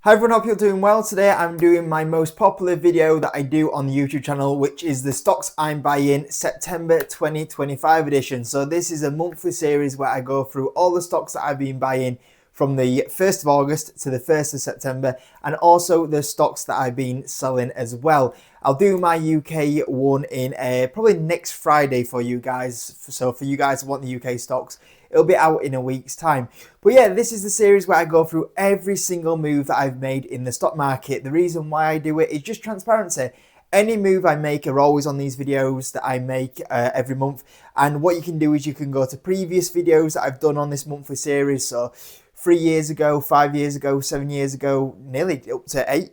Hi everyone, hope you're doing well. Today I'm doing my most popular video that I do on the YouTube channel, which is the stocks I'm buying September 2025 edition. So this is a monthly series where I go through all the stocks that I've been buying from the 1st of August to the 1st of September, and also the stocks that I've been selling as well. I'll do my UK one in probably next Friday for you guys. So for you guys who want the UK stocks, it'll be out in a week's time. But yeah, this is the series where I go through every single move that I've made in the stock market. The reason why I do it is just transparency. Any move I make are always on these videos that I make every month. And what you can do is you can go to previous videos that I've done on this monthly series. So 3 years ago, 5 years ago, 7 years ago, nearly up to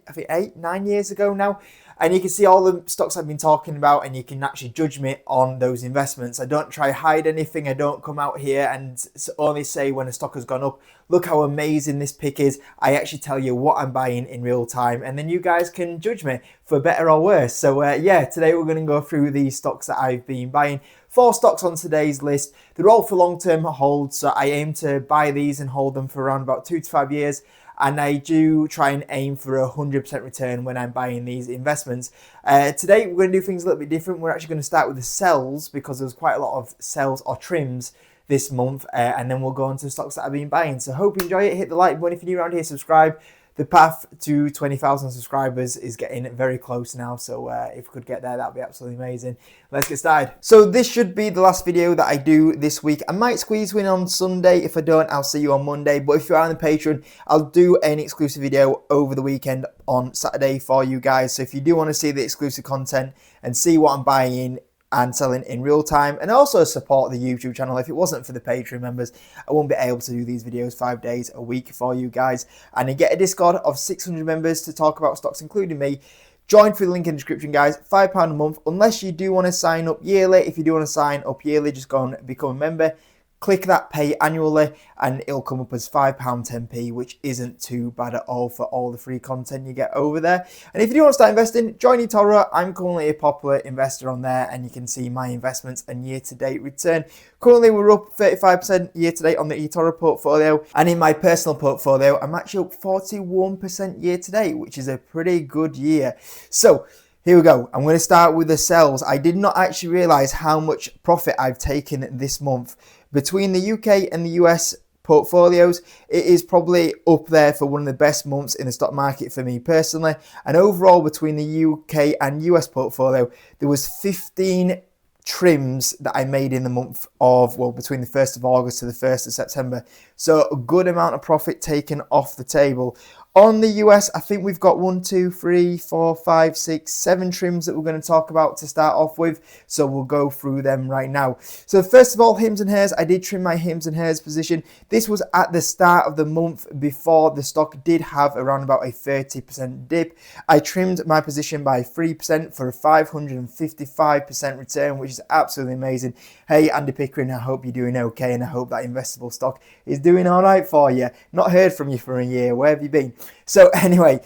9 years ago now. And you can see all the stocks I've been talking about, and you can actually judge me on those investments. I don't try hide anything. I don't come out here and only say when a stock has gone up, look how amazing this pick is. I actually tell you what I'm buying in real time, and then you guys can judge me for better or worse. So yeah, today we're going to go through these stocks that I've been buying. 4 stocks on today's list. They're all for long-term holds, so I aim to buy these and hold them for around about 2 to 5 years. And I do try and aim for a 100% return when I'm buying these investments. Today, we're going to do things a little bit different. We're actually going to start with the sells because there's quite a lot of sells or trims this month. And then we'll go on to the stocks that I've been buying. So hope you enjoy it. Hit the like button if you're new around here. Subscribe. The path to 20,000 subscribers is getting very close now, so if we could get there, that'd be absolutely amazing. Let's get started. So this should be the last video that I do this week. I might squeeze one on Sunday. If I don't, I'll see you on Monday. But if you're on the Patreon, I'll do an exclusive video over the weekend on Saturday for you guys. So if you do want to see the exclusive content and see what I'm buying and selling in real time, and also support the YouTube channel. If it wasn't for the Patreon members, I won't be able to do these videos 5 days a week for you guys. And you get a Discord of 600 members to talk about stocks, including me. Join through the link in the description, guys. £5 a month, unless you do want to sign up yearly. If you do want to sign up yearly, just go and become a member. Click that pay annually and it'll come up as £5.10p, which isn't too bad at all for all the free content you get over there. And if you do want to start investing, join eToro. I'm currently a popular investor on there, and you can see my investments and year-to-date return. Currently, we're up 35% year-to-date on the eToro portfolio, and in my personal portfolio, I'm actually up 41% year-to-date, which is a pretty good year. So here we go. I'm going to start with the sells. I did not actually realize how much profit I've taken this month. Between the UK and the US portfolios, it is probably up there for one of the best months in the stock market for me personally. And overall, between the UK and US portfolio, there was 15 trims that I made in the month of, well, between the 1st of August to the 1st of September. So a good amount of profit taken off the table. On the US, I think we've got 1, 2, 3, 4, 5, 6, 7 trims that we're going to talk about to start off with. So we'll go through them right now. So first of all, Hims and Hers. I did trim my Hims and Hers position. This was at the start of the month before the stock did have around about a 30% dip. I trimmed my position by 3% for a 555% return, which is absolutely amazing. Hey, Andy Pickering, I hope you're doing okay, and I hope that investable stock is doing all right for you. Not heard from you for a year. Where have you been? So anyway,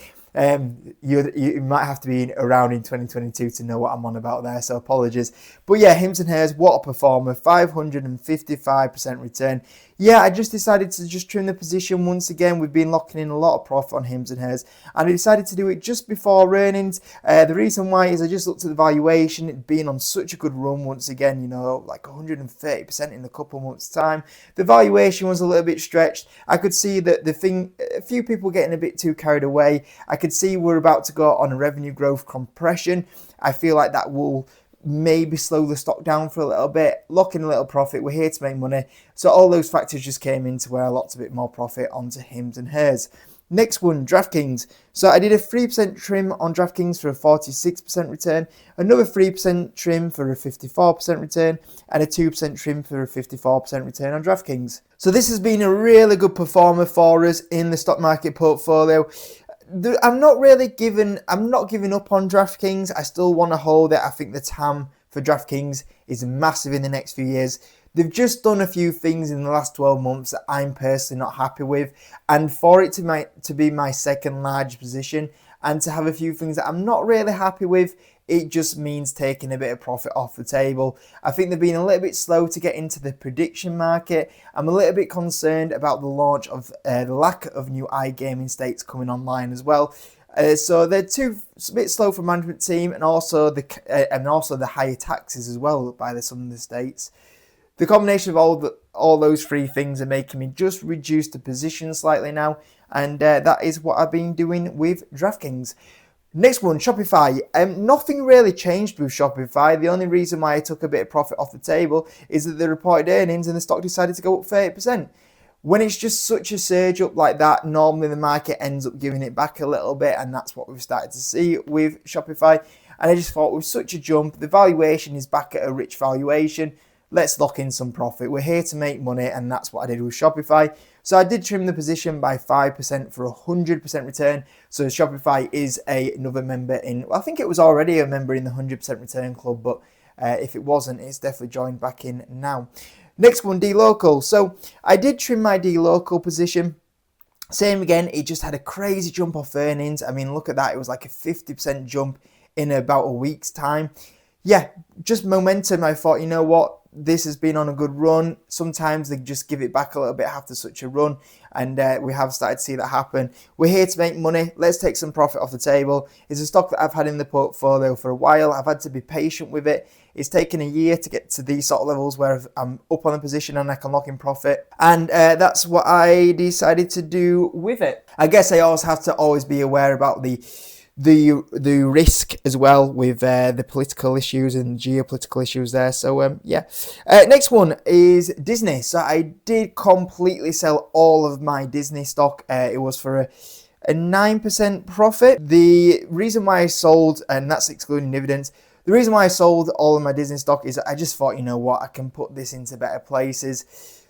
you might have to be around in 2022 to know what I'm on about there, so apologies. But yeah, Hims and Hers, what a performer, 555% return. Yeah, I just decided to just trim the position once again. We've been locking in a lot of profit on Hims and Hers, and I decided to do it just before earnings. The reason why is I just looked at the valuation. It being on such a good run once again, you know, like 130% in a couple months' time. The valuation was a little bit stretched. I could see that a few people getting a bit too carried away. I could see we're about to go on a revenue growth compression. I feel like that will maybe slow the stock down for a little bit, lock in a little profit. We're here to make money. So all those factors just came into where I locked a bit more profit onto Hims and Hers. Next one, DraftKings. So I did a 3% trim on DraftKings for a 46% return, another 3% trim for a 54% return, and a 2% trim for a 54% return on DraftKings. So this has been a really good performer for us in the stock market portfolio. I'm not giving up on DraftKings. I still want to hold it. I think the TAM for DraftKings is massive in the next few years. They've just done a few things in the last 12 months that I'm personally not happy with. And for it to be my second large position and to have a few things that I'm not really happy with, it just means taking a bit of profit off the table. I think they've been a little bit slow to get into the prediction market. I'm a little bit concerned about the launch of the lack of new iGaming states coming online as well. So they're a bit slow for management team, and also the higher taxes as well by some of the states. The combination of all those three things are making me just reduce the position slightly now, and that is what I've been doing with DraftKings. Next one, Shopify. Nothing really changed with Shopify. The only reason why I took a bit of profit off the table is that the reported earnings and the stock decided to go up 30%. When it's just such a surge up like that, normally the market ends up giving it back a little bit, and that's what we've started to see with Shopify. And I just thought with such a jump, the valuation is back at a rich valuation. Let's lock in some profit. We're here to make money, and that's what I did with Shopify. So I did trim the position by 5% for a 100% return. So Shopify is another member in, well, I think it was already a member in the 100% return club, but if it wasn't, it's definitely joined back in now. Next one, dLocal. So I did trim my dLocal position. Same again, it just had a crazy jump off earnings. I mean, look at that. It was like a 50% jump in about a week's time. Yeah, just momentum. I thought, you know what? This has been on a good run. Sometimes they just give it back a little bit after such a run, and we have started to see that happen. We're here to make money. Let's take some profit off the table. It's a stock that I've had in the portfolio for a while. I've had to be patient with it. It's taken a year to get to these sort of levels where I'm up on the position and I can lock in profit, and that's what I decided to do with it. I guess I always have to always be aware about the risk as well with the political issues and geopolitical issues there. So yeah. Next one is Disney. So I did completely sell all of my Disney stock. It was for a 9% profit. The reason why I sold, and that's excluding dividends, the reason why I sold all of my Disney stock is I just thought, you know what, I can put this into better places.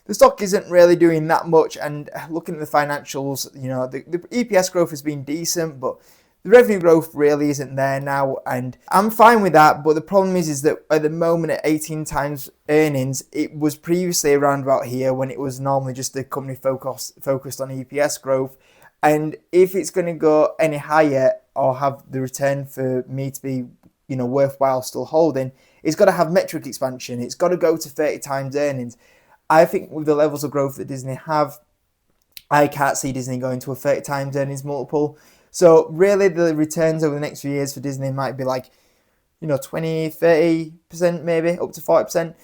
The stock isn't really doing that much, and looking at the financials, you know, the EPS growth has been decent, but the revenue growth really isn't there now, and I'm fine with that. But the problem is that at the moment at 18 times earnings, it was previously around about here when it was normally just the company focused on EPS growth. And if it's going to go any higher or have the return for me to be, you know, worthwhile still holding, it's got to have metric expansion. It's got to go to 30 times earnings. I think with the levels of growth that Disney have, I can't see Disney going to a 30 times earnings multiple. So really the returns over the next few years for Disney might be like, you know, 20, 30% maybe, up to 40%.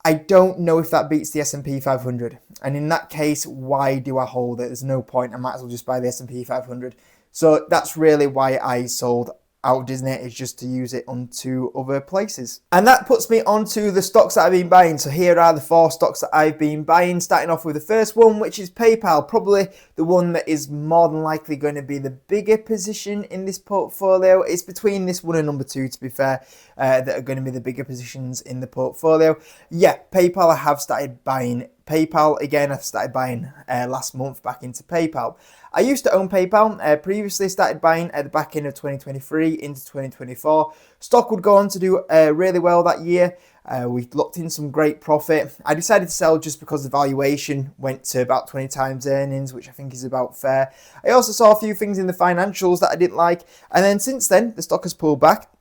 I don't know if that beats the S&P 500. And in that case, why do I hold it? There's no point. I might as well just buy the S&P 500. So that's really why I sold out of Disney, is just to use it onto other places. And that puts me onto the stocks that I've been buying. So here are the 4 stocks that I've been buying, starting off with the first one, which is PayPal, probably the one that is more than likely going to be the bigger position in this portfolio. It's between this one and number 2, to be fair, that are going to be the bigger positions in the portfolio. Yeah, PayPal, I have started buying PayPal again. I started buying last month back into PayPal. I used to own PayPal, previously started buying at the back end of 2023 into 2024. Stock would go on to do really well that year. We locked in some great profit. I decided to sell just because the valuation went to about 20 times earnings, which I think is about fair. I also saw a few things in the financials that I didn't like, and then since then the stock has pulled back,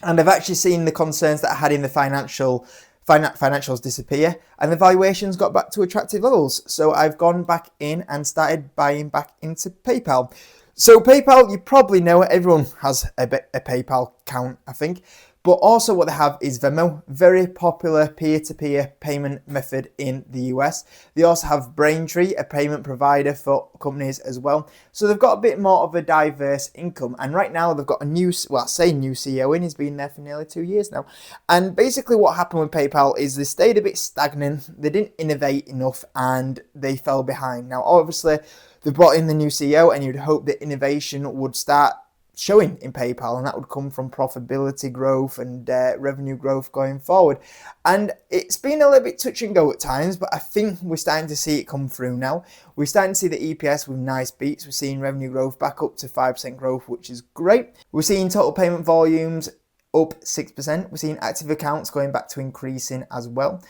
and I've actually seen the concerns that I had in the financials disappear, and the valuations got back to attractive levels. So I've gone back in and started buying back into PayPal. So PayPal, you probably know, everyone has a PayPal account, I think. But also what they have is Venmo, very popular peer-to-peer payment method in the US. They also have Braintree, a payment provider for companies as well. So they've got a bit more of a diverse income. And right now they've got a new CEO in. He's been there for nearly 2 years now. And basically what happened with PayPal is they stayed a bit stagnant. They didn't innovate enough and they fell behind. Now, obviously, they brought in the new CEO, and you'd hope that innovation would start showing in PayPal, and that would come from profitability growth and revenue growth going forward. And it's been a little bit touch and go at times, but I think we're starting to see it come through now. We're starting to see the EPS with nice beats. We're seeing revenue growth back up to 5% growth, which is great. We're seeing total payment volumes up 6%. We're seeing active accounts going back to increasing as well.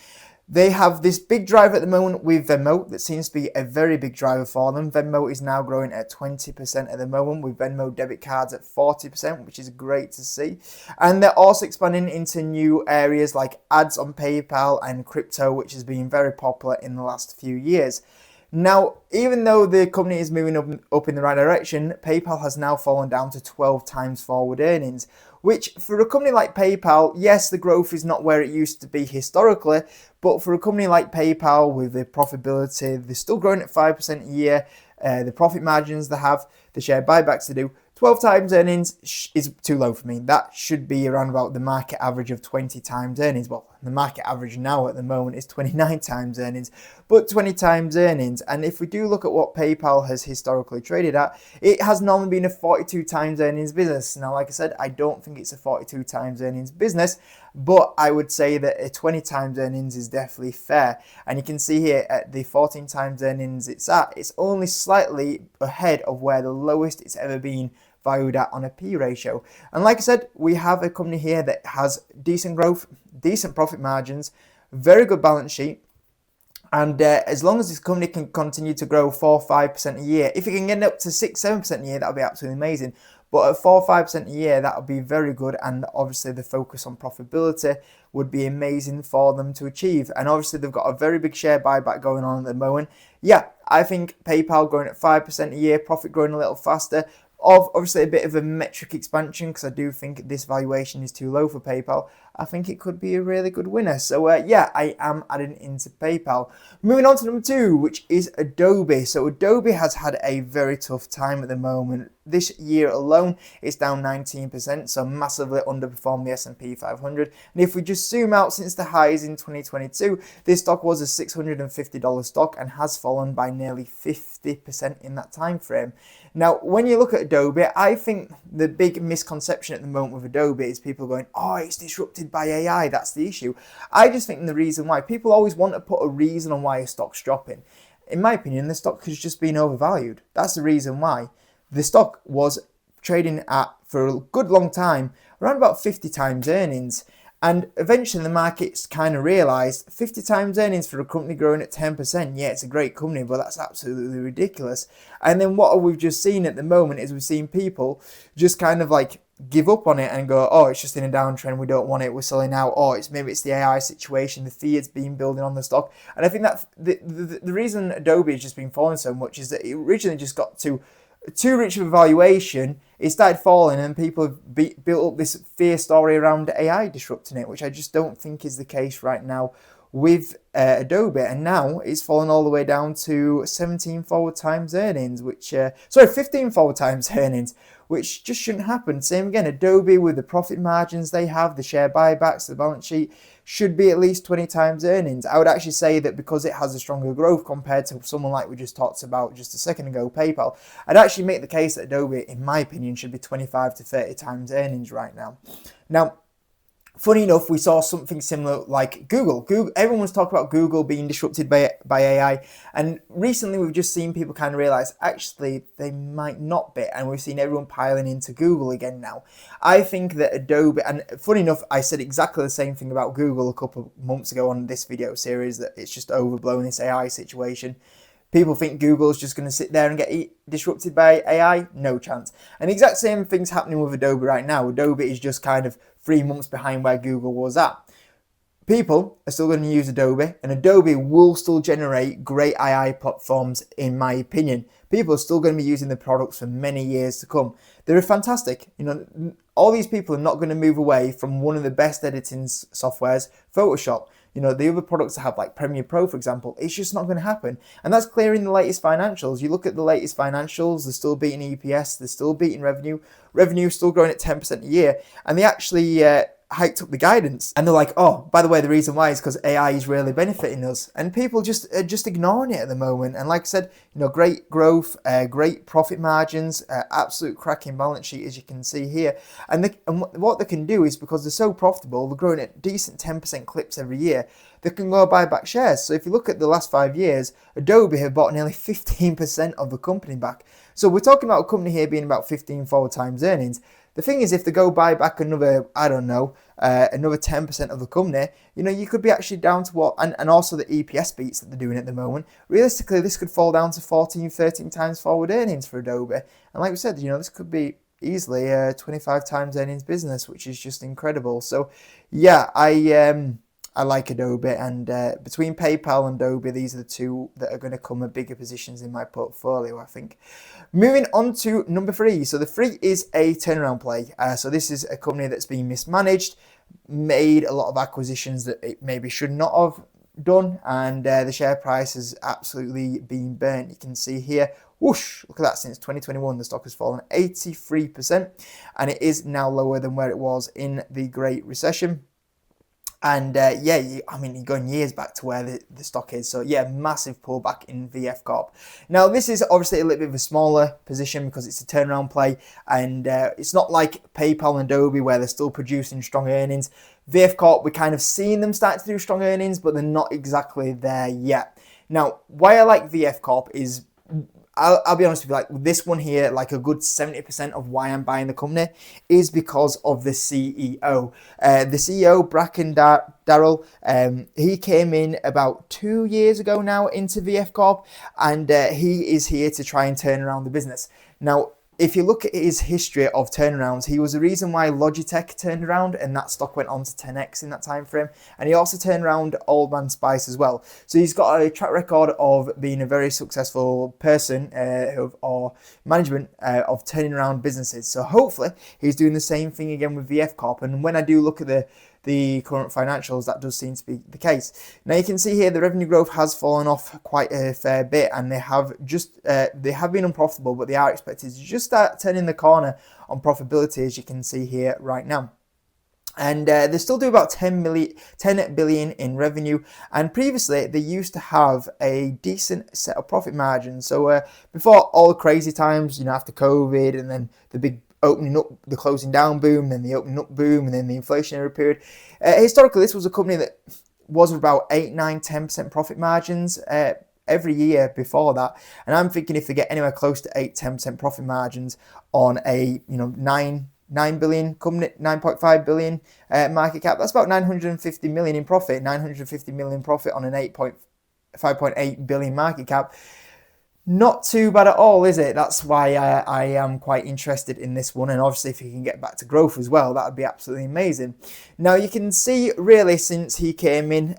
They have this big driver at the moment with Venmo that seems to be a very big driver for them. Venmo is now growing at 20% at the moment, with Venmo debit cards at 40%, which is great to see. And they're also expanding into new areas like ads on PayPal and crypto, which has been very popular in the last few years. Now, even though the company is moving up in the right direction, PayPal has now fallen down to 12 times forward earnings, which for a company like PayPal, yes, the growth is not where it used to be historically, but for a company like PayPal with the profitability, they're still growing at 5% a year, the profit margins they have, the share buybacks they do, 12 times earnings is too low for me. That should be around about the market average of 20 times earnings. Well, the market average now at the moment is 29 times earnings, but 20 times earnings. And if we do look at what PayPal has historically traded at, it has normally been a 42 times earnings business. Now, like I said, I don't think it's a 42 times earnings business, but I would say that a 20 times earnings is definitely fair. And you can see here at the 14 times earnings it's at, it's only slightly ahead of where the lowest it's ever been valued at on a P ratio. And like I said, we have a company here that has decent growth, decent profit margins, very good balance sheet. And as long as this company can continue to grow 4-5% a year, if it can get up to 6-7% a year, that would be absolutely amazing. But at 4-5% a year, that would be very good. And obviously the focus on profitability would be amazing for them to achieve. And obviously they've got a very big share buyback going on at the moment. Yeah, I think PayPal growing at 5% a year, profit growing a little faster. Obviously a bit of a metric expansion, because I do think this valuation is too low for PayPal. I think it could be a really good winner. So yeah, I am adding into PayPal. Moving on to number 2, which is Adobe. So Adobe has had a very tough time at the moment. This year alone, it's down 19%, so massively underperformed the S&P 500. And if we just zoom out since the highs in 2022, this stock was a $650 stock and has fallen by nearly 50% in that time frame. Now, when you look at Adobe, I think the big misconception at the moment with Adobe is people going, oh, it's disrupted by AI, that's the issue. I just think the reason why, people always want to put a reason on why a stock's dropping. In my opinion, the stock has just been overvalued. That's the reason why. The stock was trading at, for a good long time, around about 50 times earnings. And eventually the markets kind of realised 50 times earnings for a company growing at 10%. Yeah, it's a great company, but that's absolutely ridiculous. And then what we've just seen at the moment is we've seen people just kind of like give up on it and go, oh, it's just in a downtrend, we don't want it, we're selling out, or maybe it's the AI situation, the fear's been building on the stock. And I think that the reason Adobe has just been falling so much is that it originally just got to too rich of a valuation, it started falling, and people have built up this fear story around AI disrupting it, which I just don't think is the case right now with Adobe. And now it's fallen all the way down to 17 forward times earnings, 15 forward times earnings, which just shouldn't happen. Same again, Adobe with the profit margins they have, the share buybacks, the balance sheet, should be at least 20 times earnings. I would actually say that because it has a stronger growth compared to someone like we just talked about just a second ago, PayPal, I'd actually make the case that Adobe, in my opinion, should be 25 to 30 times earnings right now. Now, funny enough, we saw something similar like Google. Everyone was talking about Google being disrupted by AI, and recently we've just seen people kind of realize actually they might not be, and we've seen everyone piling into Google again now. I think that Adobe, and funny enough, I said exactly the same thing about Google a couple of months ago on this video series, that it's just overblown, this AI situation. People think Google's just going to sit there and get disrupted by AI? No chance. And the exact same thing's happening with Adobe right now. Adobe is just kind of 3 months behind where Google was at. People are still going to use Adobe, and Adobe will still generate great AI platforms, in my opinion. People are still going to be using the products for many years to come. They're fantastic. You know, all these people are not going to move away from one of the best editing softwares, Photoshop. You know, the other products that have like Premiere Pro, for example, it's just not going to happen. And that's clear in the latest financials. You look at the latest financials, they're still beating EPS, they're still beating revenue. Revenue is still growing at 10% a year. And they actually hiked up the guidance. And they're like, oh, by the way, the reason why is because AI is really benefiting us. And people just ignoring it at the moment. And like I said, you know, great growth, great profit margins, absolute cracking balance sheet, as you can see here. And what they can do is, because they're so profitable, they're growing at decent 10% clips every year, they can go buy back shares. So if you look at the last 5 years, Adobe have bought nearly 15% of the company back. So we're talking about a company here being about 15 forward times earnings. the thing is, if they go buy back another, I don't know, another 10% of the company, you know, you could be actually down to what, and also the EPS beats that they're doing at the moment. Realistically, this could fall down to 14, 13 times forward earnings for Adobe. And like we said, you know, this could be easily a 25 times earnings business, which is just incredible. So yeah, I like Adobe, and between PayPal and Adobe, these are the two that are going to come at bigger positions in my portfolio, I think. Moving on to number 3. So the 3 is a turnaround play. So this is a company that's been mismanaged, made a lot of acquisitions that it maybe should not have done, and the share price has absolutely been burnt. You can see here, whoosh, look at that, since 2021 the stock has fallen 83%, and it is now lower than where it was in the Great Recession. And yeah, I mean, you're going years back to where the stock is. So yeah, massive pullback in VF Corp. Now, this is obviously a little bit of a smaller position because it's a turnaround play, and it's not like PayPal and Adobe where they're still producing strong earnings. VF Corp, we're kind of seeing them start to do strong earnings, but they're not exactly there yet. Now, why I like VF Corp is, I'll be honest with you, like this one here, like a good 70% of why I'm buying the company is because of the CEO. The CEO, Bracken Darrell, he came in about 2 years ago now into VF Corp, and he is here to try and turn around the business. Now, if you look at his history of turnarounds, he was the reason why Logitech turned around and that stock went on to 10x in that time frame. And he also turned around Old Man Spice as well. So he's got a track record of being a very successful person or management of turning around businesses. So hopefully he's doing the same thing again with VF Corp. And when I do look at the current financials, that does seem to be the case. Now you can see here the revenue growth has fallen off quite a fair bit, and they have been unprofitable, but they are expected to just start turning the corner on profitability, as you can see here right now. And they still do about 10 billion in revenue, and previously they used to have a decent set of profit margins. So before all the crazy times, you know, after COVID and then the big opening up, the closing down boom, then the opening up boom, and then the inflationary period. Historically, this was a company that was about 8, 9, 10% profit margins every year before that. And I'm thinking if they get anywhere close to 8, 10% profit margins on a 9 billion company, 9.5 billion market cap, that's about 950 million in profit. 950 million profit on an 5.8 billion market cap. Not too bad at all, is it? That's why I am quite interested in this one. And obviously, if he can get back to growth as well, that would be absolutely amazing. Now, you can see really since he came in,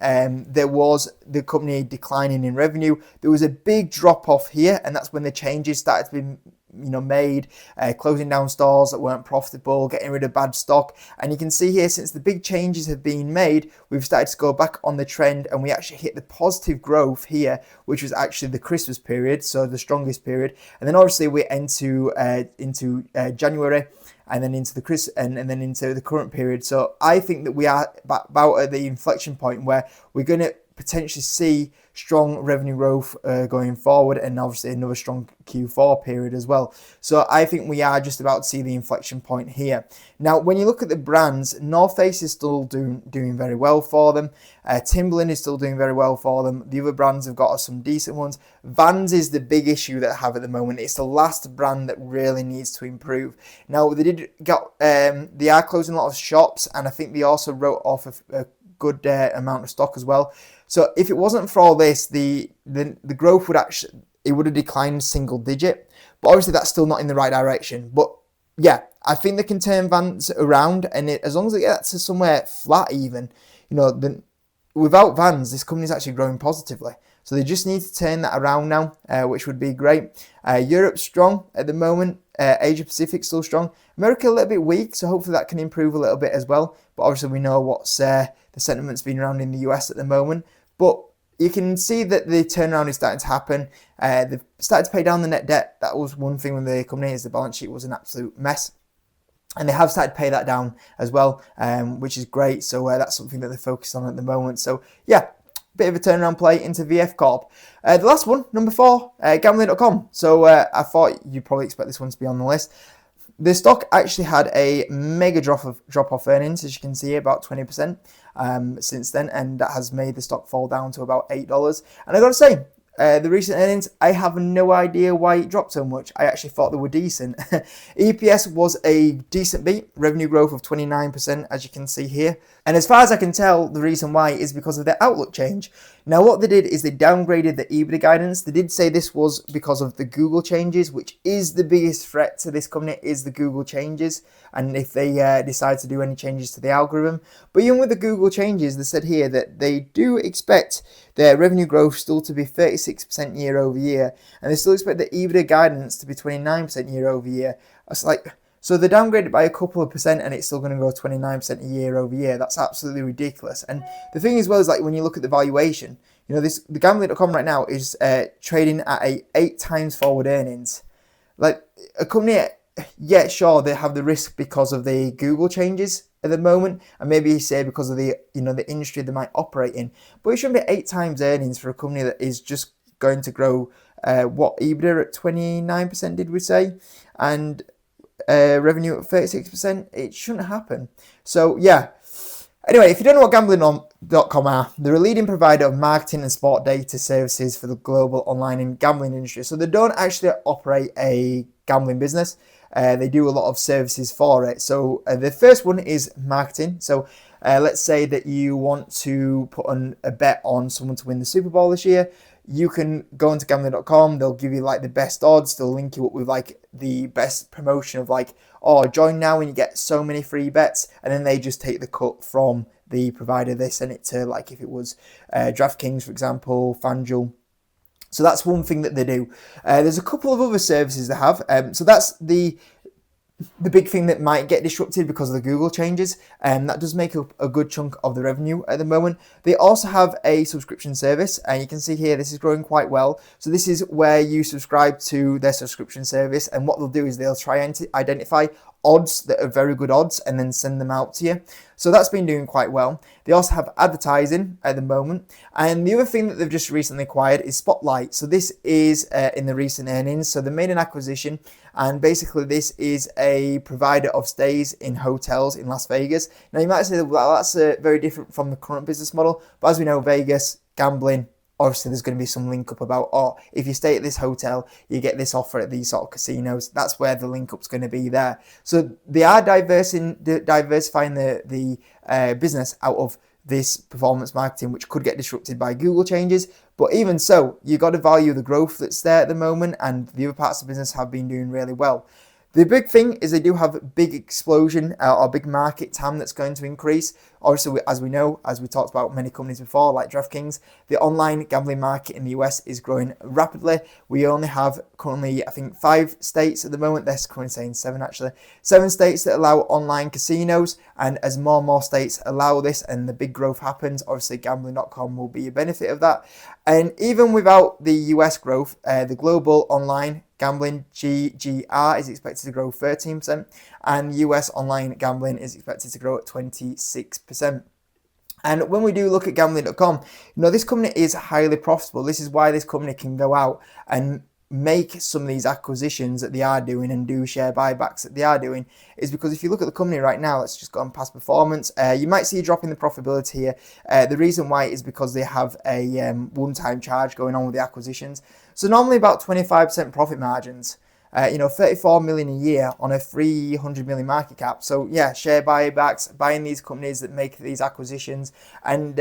there was the company declining in revenue. There was a big drop off here, and that's when the changes started to be made, closing down stores that weren't profitable, getting rid of bad stock. And you can see here, since the big changes have been made, we've started to go back on the trend, and we actually hit the positive growth here, which was actually the Christmas period, so the strongest period. And then obviously we into January, and then into and then into the current period. So I think that we are about at the inflection point where we're going to potentially see strong revenue growth going forward, and obviously another strong Q4 period as well. So I think we are just about to see the inflection point here. Now, when you look at the brands, North Face is still doing very well for them. Timberland is still doing very well for them. The other brands have got some decent ones. Vans is the big issue that I have at the moment. It's the last brand that really needs to improve. Now, they are closing a lot of shops, and I think they also wrote off a good amount of stock as well. So if it wasn't for all this, the growth would have declined single digit. But obviously that's still not in the right direction. But yeah, I think they can turn Vans around, and as long as they get to somewhere flat even, then without Vans, this company is actually growing positively. So they just need to turn that around now, which would be great. Europe's strong at the moment. Asia Pacific still strong. America a little bit weak, so hopefully that can improve a little bit as well. But obviously we know what's the sentiment's been around in the US at the moment. But you can see that the turnaround is starting to happen. They've started to pay down the net debt. That was one thing when the company is the balance sheet was an absolute mess. And they have started to pay that down as well, which is great. So that's something that they're focused on at the moment. So yeah, bit of a turnaround play into VF Corp. The last one, number 4, gambling.com. So I thought you'd probably expect this one to be on the list. The stock actually had a mega drop off earnings, as you can see, about 20% since then, and that has made the stock fall down to about $8. And I got to say, the recent earnings, I have no idea why it dropped so much. I actually thought they were decent. EPS was a decent beat, revenue growth of 29%, as you can see here. And as far as I can tell, the reason why is because of their outlook change. Now, what they did is they downgraded the EBITDA guidance. They did say this was because of the Google changes, which is the biggest threat to this company, is the Google changes. And if they decide to do any changes to the algorithm. But even with the Google changes, they said here that they do expect their revenue growth still to be 36% year over year. And they still expect the EBITDA guidance to be 29% year over year. It's like, so they downgraded by a couple of percent and it's still going to go 29% a year over year. That's absolutely ridiculous. And the thing as well is, like, when you look at the valuation, you know, the gambling.com right now is trading at a 8 times forward earnings. Like, a company, yeah, sure, they have the risk because of the Google changes at the moment, and maybe say because of the, you know, the industry they might operate in. But it shouldn't be 8 times earnings for a company that is just going to grow what, EBITDA at 29%, did we say? And revenue at 36%. It shouldn't happen. So yeah. Anyway, if you don't know what gambling.com are, they're a leading provider of marketing and sport data services for the global online and gambling industry. So they don't actually operate a gambling business. They do a lot of services for it. So the first one is marketing. So let's say that you want to put on a bet on someone to win the Super Bowl this year. You can go into gambling.com. They'll give you like the best odds. They'll link you up with like the best promotion of like, oh, join now and you get so many free bets. And then they just take the cut from the provider. They send it to, like, if it was DraftKings, for example, FanDuel. So that's one thing that they do. There's a couple of other services they have. So that's the big thing that might get disrupted because of the Google changes, and that does make up a good chunk of the revenue at the moment. They also have a subscription service, and you can see here this is growing quite well. So this is where you subscribe to their subscription service, and what they'll do is they'll try and identify odds that are very good odds and then send them out to you. So that's been doing quite well. They also have advertising at the moment. And the other thing that they've just recently acquired is Spotlight. So this is in the recent earnings. So they made an acquisition, and basically this is a provider of stays in hotels in Las Vegas. Now you might say, well, that's very different from the current business model. But as we know, Vegas, gambling, obviously there's going to be some link up about, oh, if you stay at this hotel, you get this offer at these sort of casinos. That's where the link up's going to be there. So they are diversifying the business out of this performance marketing, which could get disrupted by Google changes. But even so, you got to value the growth that's there at the moment, and the other parts of the business have been doing really well. The big thing is they do have a big explosion or big market TAM that's going to increase. Obviously, as we know, as we talked about many companies before, like DraftKings, the online gambling market in the US is growing rapidly. We only have currently, I think, 5 states at the moment. They're currently saying 7 actually. 7 states that allow online casinos, and as more and more states allow this and the big growth happens, obviously gambling.com will be a benefit of that. And even without the US growth, the global online gambling GGR is expected to grow 13%, and US online gambling is expected to grow at 26%. And when we do look at gambling.com, you know, this company is highly profitable. This is why this company can go out and make some of these acquisitions that they are doing and do share buybacks that they are doing, is because if you look at the company right now, it's just gone past performance. You might see a drop in the profitability here. The reason why is because they have a one-time charge going on with the acquisitions. So normally about 25% profit margins. 34 million a year on a 300 million market cap. So yeah, share buybacks, buying these companies that make these acquisitions, and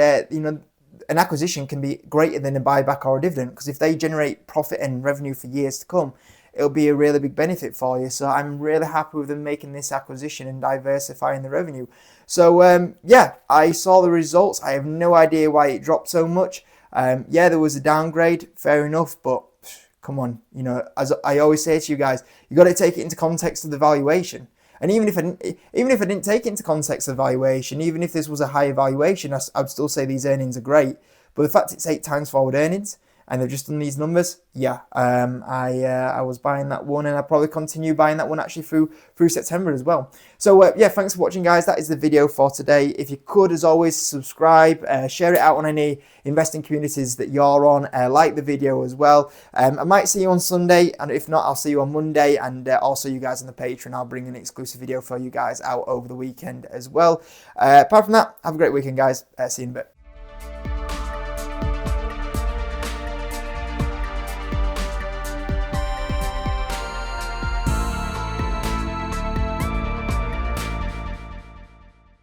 an acquisition can be greater than a buyback or a dividend, because if they generate profit and revenue for years to come, it'll be a really big benefit for you. So I'm really happy with them making this acquisition and diversifying the revenue. So yeah, I saw the results. I have no idea why it dropped so much. Yeah, there was a downgrade, fair enough, but come on, as I always say to you guys, you got to take it into context of the valuation. And even if I didn't take it into context of the valuation, even if this was a higher valuation, I'd still say these earnings are great. But the fact it's 8 times forward earnings, and they've just done these numbers, yeah, I was buying that one, and I'll probably continue buying that one actually through September as well. So yeah, thanks for watching, guys. That is the video for today. If you could, as always, subscribe, share it out on any investing communities that you're on, like the video as well. I might see you on Sunday, and if not, I'll see you on Monday, and also you guys on the Patreon. I'll bring an exclusive video for you guys out over the weekend as well. Apart from that, have a great weekend, guys. See you in a bit.